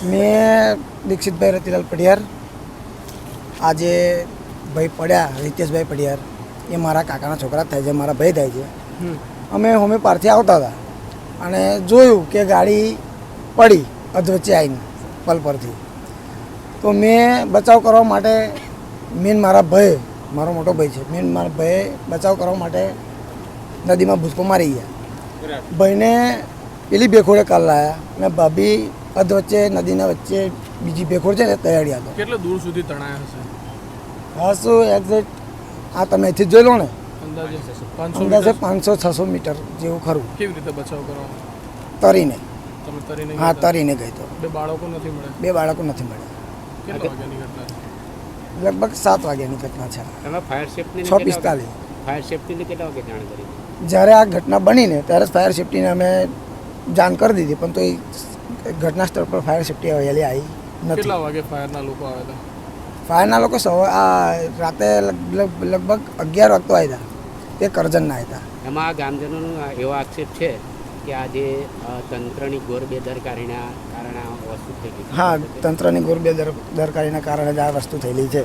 મેં દીક્ષિતભાઈ રતિલાલ પઢિયાર, આજે ભાઈ પડ્યા રિતેશભાઈ પઢિયાર, એ મારા કાકાના છોકરા થાય છે, મારા ભાઈ થાય છે. અમે હોમે પારથી આવતા હતા અને જોયું કે ગાડી પડી અધવચ્ચે આવીને પલ પરથી. તો મેં બચાવ કરવા માટે મેન મારા ભાઈ, મારો મોટો ભાઈ છે, મેન મારા ભાઈ બચાવ કરવા માટે નદીમાં ભૂસકો મારી ગયા. ભાઈને પેલી બેખોડે કાલ લાયા અને ભાભી અધવચ્ચે નદીના વચ્ચે બીજી બેખોડ છે ને તૈયારી હતો. કેટલે દૂર સુધી તણાયા હશે? હા શું એક્ઝેક્ટ આ તમે અહીંથી જોઈ લો ને, અંદાજે 500-600 મીટર જેવું ખરું. કેવી રીતે બચાવ કરવાનો? તરીને. તમે તરીને હા તરીને ગઈ તો. બે બાળકો નથી મળ્યા? બે બાળકો નથી મળ્યા. કેટલા વાગ્યાની ઘટના છે? લગભગ 7 વાગ્યાની ઘટના છે. તમે ફાયર સેફ્ટી 6:45 ફાયર સેફ્ટીને કેટલા વાગે જાણ કરી? જ્યારે આ ઘટના બનીને ત્યારે જ ફાયર સેફ્ટીને અમે જાણ કરી દીધી, પણ તો એ ઘટના સ્થળ પર ફાયર સેફ્ટી વહેલી આવી નથી. કેટલા વાગે ફાયરના લોકો આવ્યા ફાયરના લોકો રાતે લગભગ 11 વાગતો આવ્યા હતા. તે કરજણના આવ્યા હતા. એમાં આ ગામજનોનો એવો આક્ષેપ છે કે આજે તંત્રની ઘોર બેદરકારીના કારણે આ વસ્તુ થઈ ગઈ. હા, તંત્રની ઘોર બેદરકારીના કારણે જ આ વસ્તુ થયેલી છે.